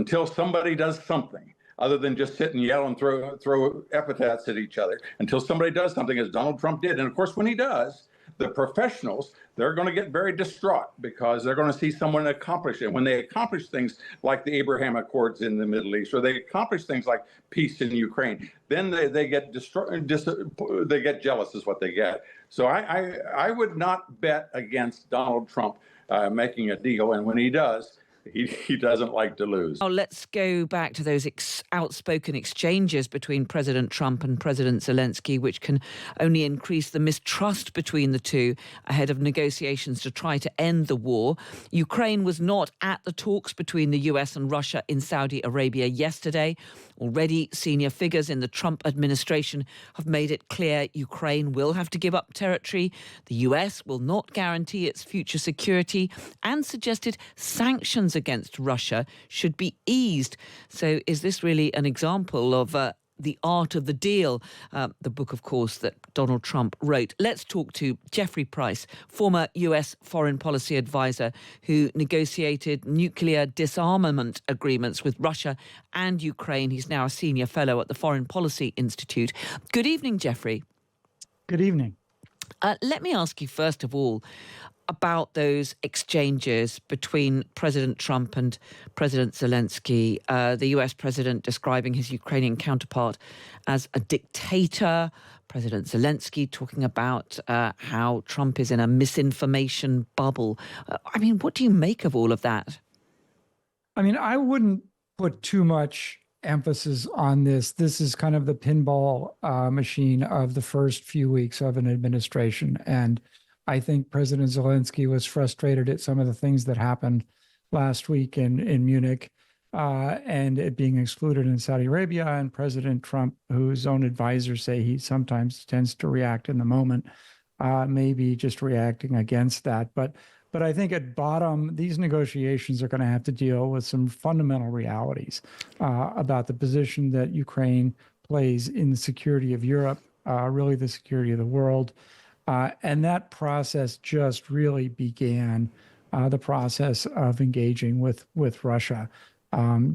until somebody does something other than just sit and yell and throw epithets at each other, until somebody does something, as Donald Trump did. And of course, when he does, the professionals, they're going to get very distraught because they're going to see someone accomplish it. When they accomplish things like the Abraham Accords in the Middle East, or they accomplish things like peace in Ukraine, then they get they get jealous is what they get. So I would not bet against Donald Trump making a deal. And when he does, he doesn't like to lose. Oh, let's go back to those outspoken exchanges between President Trump and President Zelensky, which can only increase the mistrust between the two ahead of negotiations to try to end the war. Ukraine was not at the talks between the US and Russia in Saudi Arabia yesterday. Already, senior figures in the Trump administration have made it clear Ukraine will have to give up territory. The US will not guarantee its future security and suggested sanctions against Russia should be eased. So is this really an example of the art of the deal? The book, of course, that Donald Trump wrote. Let's talk to Jeffrey Price, former US foreign policy advisor who negotiated nuclear disarmament agreements with Russia and Ukraine. He's now a senior fellow at the Foreign Policy Institute. Good evening, Jeffrey. Good evening. Let me ask you, first of all, about those exchanges between President Trump and President Zelensky, the US president describing his Ukrainian counterpart as a dictator, President Zelensky talking about how Trump is in a misinformation bubble. I mean, what do you make of all of that? I mean, I wouldn't put too much emphasis on this. This is kind of the pinball machine of the first few weeks of an administration. And I think President Zelensky was frustrated at some of the things that happened last week in Munich and it being excluded in Saudi Arabia. And President Trump, whose own advisors say he sometimes tends to react in the moment, maybe just reacting against that. But I think at bottom, these negotiations are going to have to deal with some fundamental realities about the position that Ukraine plays in the security of Europe, really the security of the world. And that process just really began the process of engaging with Russia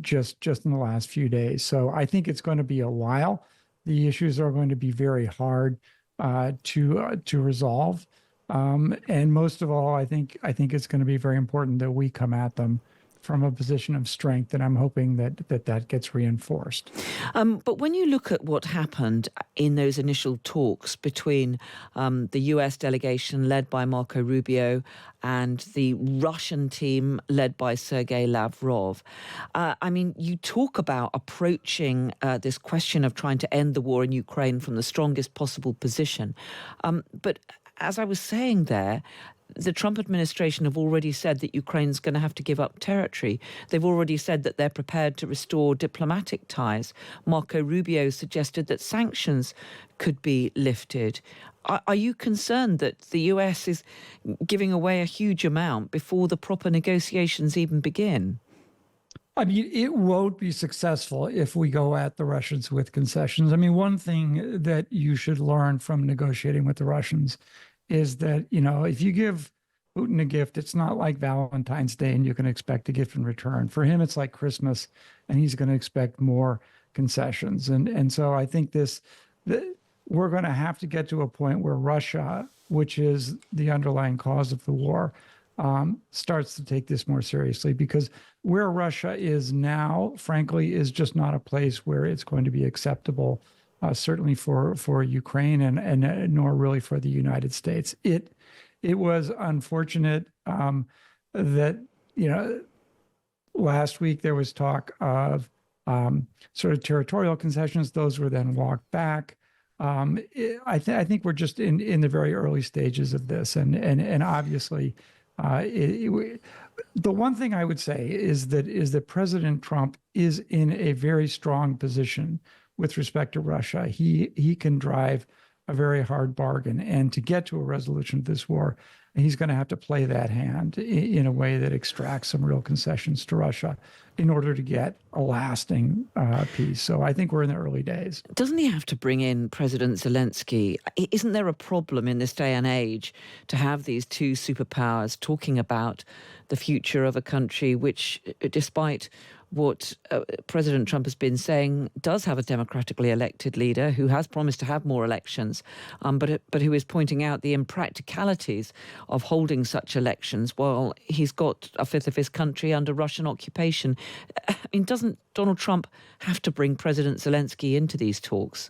just in the last few days. So I think it's going to be a while. The issues are going to be very hard to resolve. And most of all, I think it's going to be very important that we come at them from a position of strength, and I'm hoping that gets reinforced. But when you look at what happened in those initial talks between the US delegation led by Marco Rubio and the Russian team led by Sergei Lavrov, I mean, you talk about approaching this question of trying to end the war in Ukraine from the strongest possible position. But as I was saying there, the Trump administration have already said that Ukraine's going to have to give up territory. They've already said that they're prepared to restore diplomatic ties. Marco Rubio suggested that sanctions could be lifted. Are you concerned that the US is giving away a huge amount before the proper negotiations even begin? I mean, it won't be successful if we go at the Russians with concessions. I mean, one thing that you should learn from negotiating with the Russians is that, you know, if you give Putin a gift, it's not like Valentine's Day and you can expect a gift in return. For him, it's like Christmas, and he's going to expect more concessions. And so I think we're going to have to get to a point where Russia, which is the underlying cause of the war, starts to take this more seriously, because where Russia is now, frankly, is just not a place where it's going to be acceptable. Certainly for Ukraine and nor really for the United States. It was unfortunate that, you know, last week there was talk of sort of territorial concessions. Those were then walked back. I think we're just in the very early stages of this, and obviously, the one thing I would say is that President Trump is in a very strong position with respect to Russia. He can drive a very hard bargain. And to get to a resolution of this war, he's going to have to play that hand in a way that extracts some real concessions to Russia in order to get a lasting peace. So I think we're in the early days. Doesn't he have to bring in President Zelensky? Isn't there a problem in this day and age to have these two superpowers talking about the future of a country which, despite what President Trump has been saying does have a democratically elected leader who has promised to have more elections, but who is pointing out the impracticalities of holding such elections while he's got a fifth of his country under Russian occupation. I mean, doesn't Donald Trump have to bring President Zelensky into these talks?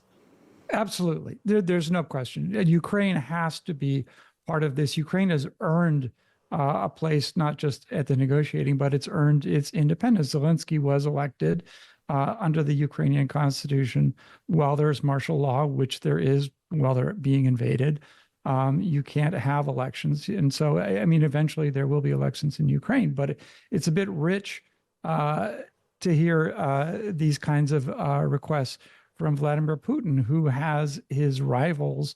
Absolutely. There's no question. Ukraine has to be part of this. Ukraine has earned a place not just at the negotiating, but it's earned its independence. Zelensky was elected under the Ukrainian constitution while there's martial law, which there is while they're being invaded. You can't have elections. And so, I mean, eventually there will be elections in Ukraine, but it's a bit rich to hear these kinds of requests from Vladimir Putin, who has his rivals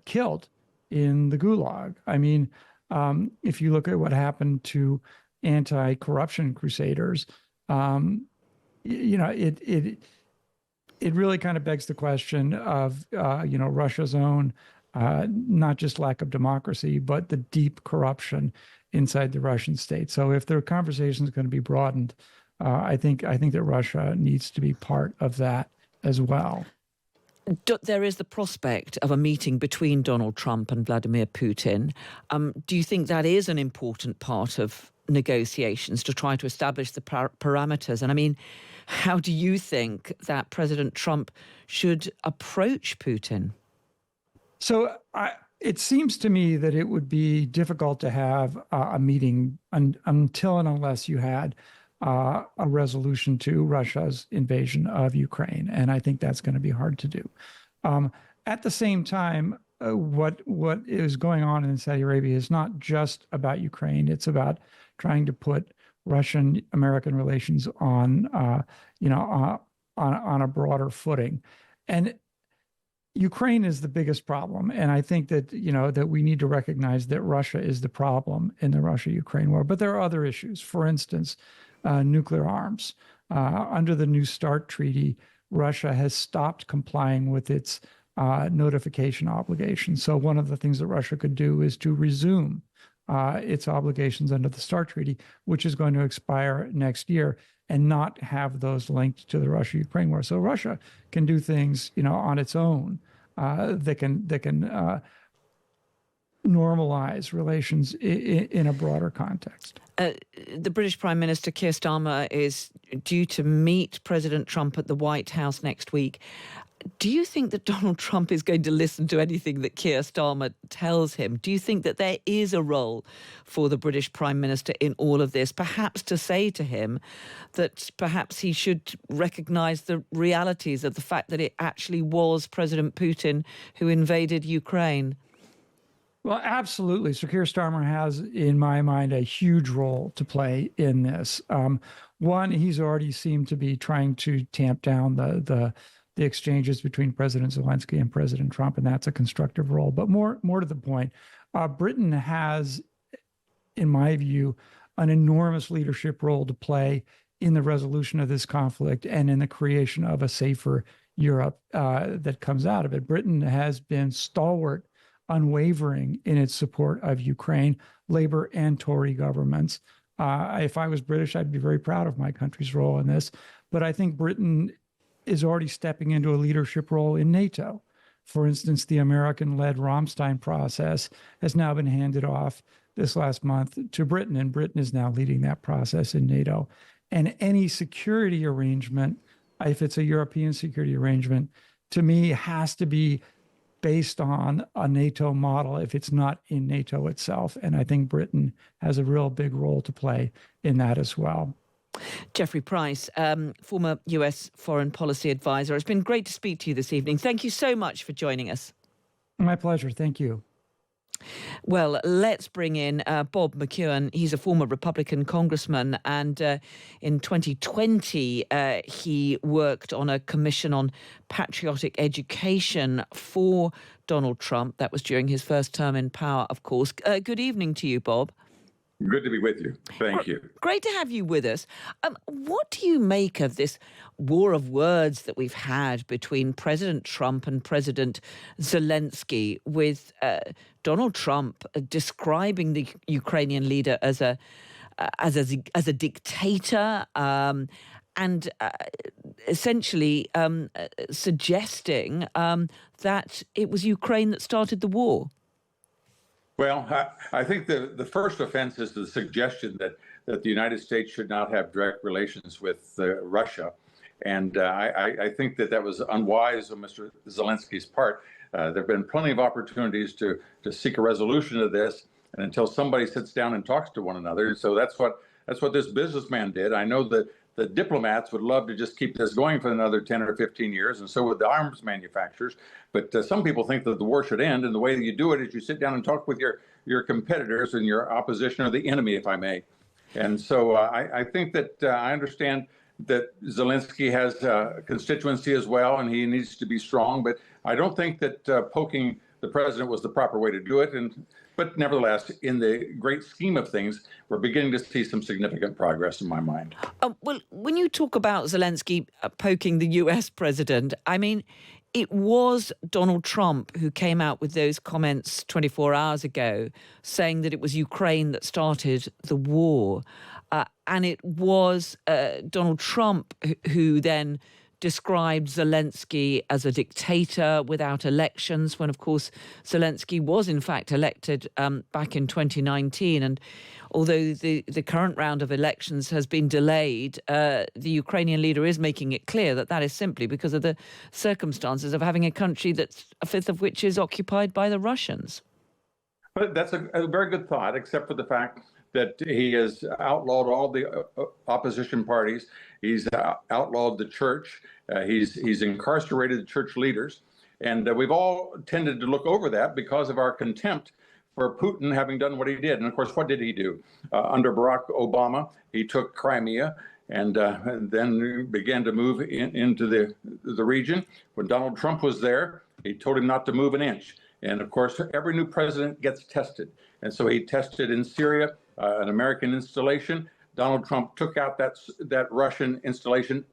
killed in the Gulag. I mean, if you look at what happened to anti-corruption crusaders, it really kind of begs the question of Russia's own not just lack of democracy, but the deep corruption inside the Russian state. So if the conversation is going to be broadened, I think that Russia needs to be part of that as well. There is the prospect of a meeting between Donald Trump and Vladimir Putin. Do you think that is an important part of negotiations to try to establish the parameters? And I mean, how do you think that President Trump should approach Putin? So it seems to me that it would be difficult to have a meeting until and unless you had a resolution to Russia's invasion of Ukraine. And I think that's going to be hard to do. At the same time, what is going on in Saudi Arabia is not just about Ukraine. It's about trying to put Russian-American relations on a broader footing. And Ukraine is the biggest problem. And I think that, that we need to recognize that Russia is the problem in the Russia-Ukraine war. But there are other issues. For instance, nuclear arms. Under the New START treaty, Russia has stopped complying with its notification obligations. So one of the things that Russia could do is to resume its obligations under the START treaty, which is going to expire next year, and not have those linked to the Russia-Ukraine war. So Russia can do things, on its own that can normalize relations in a broader context. The British Prime Minister Keir Starmer is due to meet President Trump at the White House next week. Do you think that Donald Trump is going to listen to anything that Keir Starmer tells him? Do you think that there is a role for the British Prime Minister in all of this, perhaps to say to him that perhaps he should recognise the realities of the fact that it actually was President Putin who invaded Ukraine? Well, absolutely. So Keir Starmer has, in my mind, a huge role to play in this. One, he's already seemed to be trying to tamp down the exchanges between President Zelensky and President Trump, and that's a constructive role. But more to the point, Britain has, in my view, an enormous leadership role to play in the resolution of this conflict and in the creation of a safer Europe that comes out of it. Britain has been stalwart, unwavering in its support of Ukraine, Labour and Tory governments. If I was British, I'd be very proud of my country's role in this. But I think Britain is already stepping into a leadership role in NATO. For instance, the American-led Ramstein process has now been handed off this last month to Britain, and Britain is now leading that process in NATO. And any security arrangement, if it's a European security arrangement, to me has to be based on a NATO model if it's not in NATO itself. And I think Britain has a real big role to play in that as well. Geoffrey Price, former US foreign policy advisor. It's been great to speak to you this evening. Thank you so much for joining us. My pleasure. Thank you. Well, let's bring in Bob McEwen. He's a former Republican congressman, and in 2020, he worked on a commission on patriotic education for Donald Trump. That was during his first term in power, of course. Good evening to you, Bob. Good to be with you. Thank you. Great to have you with us. What do you make of this war of words that we've had between President Trump and President Zelensky, with Donald Trump describing the Ukrainian leader as a as a dictator, and essentially suggesting that it was Ukraine that started the war. Well, I think the first offense is the suggestion that the United States should not have direct relations with Russia. And I think that was unwise on Mr. Zelensky's part. There have been plenty of opportunities to seek a resolution of this, and until somebody sits down and talks to one another. And so that's what this businessman did. I know that the diplomats would love to just keep this going for another 10 or 15 years, and so would the arms manufacturers. But some people think that the war should end, and the way that you do it is you sit down and talk with your competitors and your opposition or the enemy, if I may. And so I think that I understand that Zelensky has a constituency as well, and he needs to be strong. But I don't think that poking the president was the proper way to do it. But nevertheless, in the great scheme of things, we're beginning to see some significant progress in my mind. Well, when you talk about Zelensky poking the US president, I mean, it was Donald Trump who came out with those comments 24 hours ago saying that it was Ukraine that started the war. And it was Donald Trump who then described Zelensky as a dictator without elections, when, of course, Zelensky was, in fact, elected back in 2019. And although the current round of elections has been delayed, the Ukrainian leader is making it clear that is simply because of the circumstances of having a country that's a fifth of which is occupied by the Russians. But that's a very good thought, except for the fact that he has outlawed all the opposition parties. He's outlawed the church. He's incarcerated the church leaders. And we've all tended to look over that because of our contempt for Putin having done what he did. And of course, what did he do? Under Barack Obama, he took Crimea and then began to move into the region. When Donald Trump was there, he told him not to move an inch. And of course, every new president gets tested. And so he tested in Syria, an American installation. Donald Trump took out that Russian installation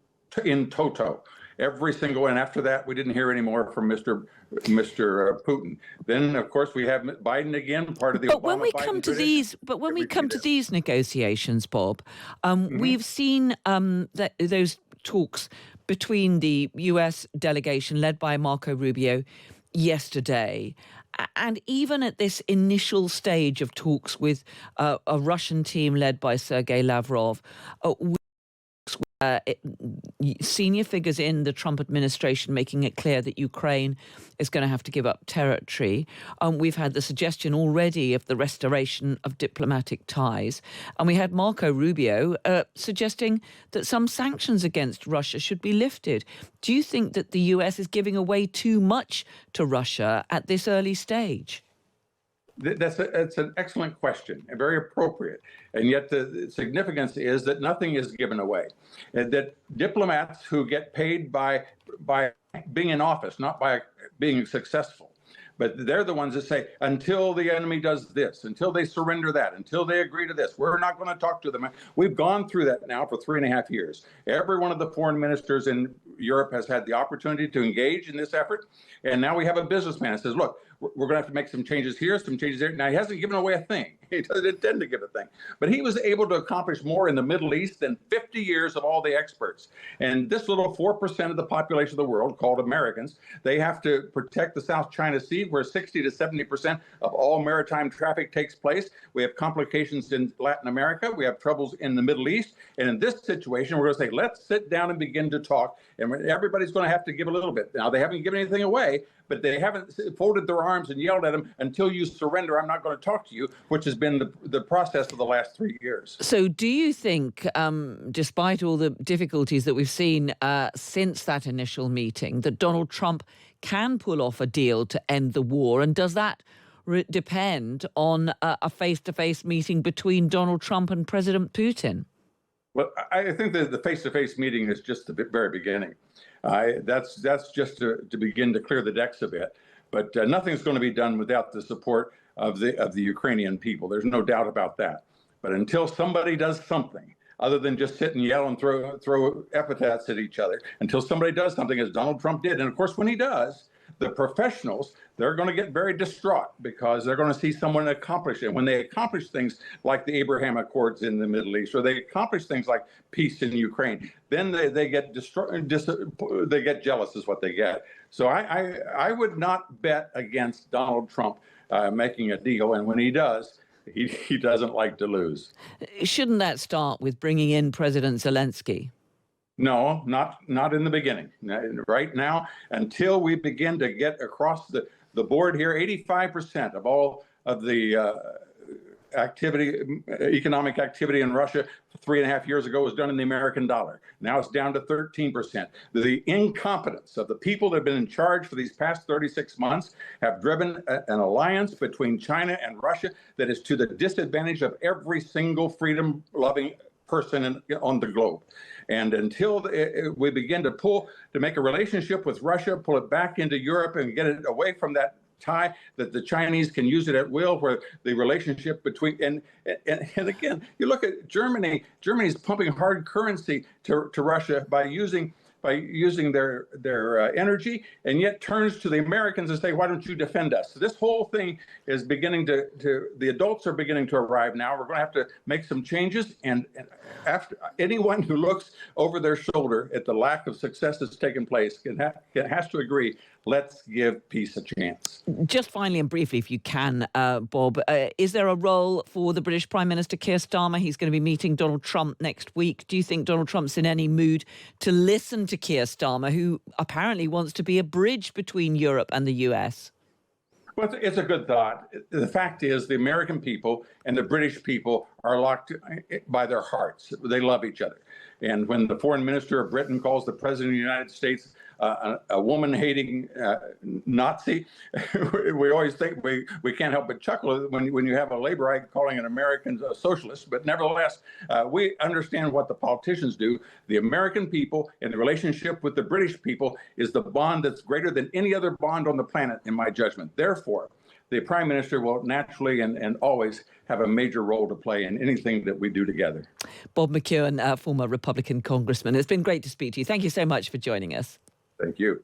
in toto. Every single one. And after that, we didn't hear any more from Mr. Putin. Then, of course, we have Biden again, part of the. But when we come to these negotiations, Bob, we've seen those talks between the U.S. delegation led by Marco Rubio yesterday. And even at this initial stage of talks with a Russian team led by Sergei Lavrov, senior figures in the Trump administration making it clear that Ukraine is going to have to give up territory. We've had the suggestion already of the restoration of diplomatic ties. And we had Marco Rubio suggesting that some sanctions against Russia should be lifted. Do you think that the US is giving away too much to Russia at this early stage? That's an excellent question and very appropriate. And yet the significance is that nothing is given away. And that diplomats who get paid by being in office, not by being successful, but they're the ones that say, until the enemy does this, until they surrender that, until they agree to this, we're not going to talk to them. We've gone through that now for 3.5 years. Every one of the foreign ministers in Europe has had the opportunity to engage in this effort. And now we have a businessman that says, look, we're going to have to make some changes here, some changes there. Now, he hasn't given away a thing. He doesn't intend to give a thing. But he was able to accomplish more in the Middle East than 50 years of all the experts. And this little 4% of the population of the world, called Americans, they have to protect the South China Sea, where 60 to 70% of all maritime traffic takes place. We have complications in Latin America. We have troubles in the Middle East. And in this situation, we're going to say, let's sit down and begin to talk. And everybody's going to have to give a little bit. Now, they haven't given anything away, but they haven't folded their arms and yelled at him, until you surrender, I'm not going to talk to you, which has been the process of the last 3 years. So do you think, despite all the difficulties that we've seen since that initial meeting, that Donald Trump can pull off a deal to end the war? And does that depend on a face-to-face meeting between Donald Trump and President Putin? Well, I think that the face-to-face meeting is just the very beginning. That's just to begin to clear the decks a bit. But nothing's going to be done without the support of the Ukrainian people. There's no doubt about that. But until somebody does something other than just sit and yell and throw epithets at each other, until somebody does something, as Donald Trump did, and of course when he does, The professionals, they're going to get very distraught because they're going to see someone accomplish it. When they accomplish things like the Abraham Accords in the Middle East, or they accomplish things like peace in Ukraine, then they get they get jealous is what they get. So I would not bet against Donald Trump making a deal. And when he does, he doesn't like to lose. Shouldn't that start with bringing in President Zelensky? No, not in the beginning. Right now, until we begin to get across the board here, 85% of all of the economic activity in Russia 3.5 years ago was done in the American dollar. Now it's down to 13%. The incompetence of the people that have been in charge for these past 36 months have driven an alliance between China and Russia that is to the disadvantage of every single freedom-loving person on the globe. And until we begin to make a relationship with Russia, pull it back into Europe and get it away from that tie that the Chinese can use it at will, where the relationship between, and again, you look at Germany, Germany's pumping hard currency to Russia by using their energy, and yet turns to the Americans and say, why don't you defend us? So this whole thing is beginning the adults are beginning to arrive now. We're going to have to make some changes. And after anyone who looks over their shoulder at the lack of success that's taken place has to agree, let's give peace a chance. Just finally and briefly, if you can, Bob, is there a role for the British Prime Minister Keir Starmer? He's going to be meeting Donald Trump next week. Do you think Donald Trump's in any mood to listen to Keir Starmer, who apparently wants to be a bridge between Europe and the US? Well, it's a good thought. The fact is the American people and the British people are locked by their hearts. They love each other. And when the foreign minister of Britain calls the president of the United States a woman-hating Nazi, we always think we can't help but chuckle when you have a laborite calling an American a socialist. But nevertheless, we understand what the politicians do. The American people and the relationship with the British people is the bond that's greater than any other bond on the planet, in my judgment. Therefore, the Prime Minister will naturally and always have a major role to play in anything that we do together. Bob McEwen, former Republican congressman. It's been great to speak to you. Thank you so much for joining us. Thank you.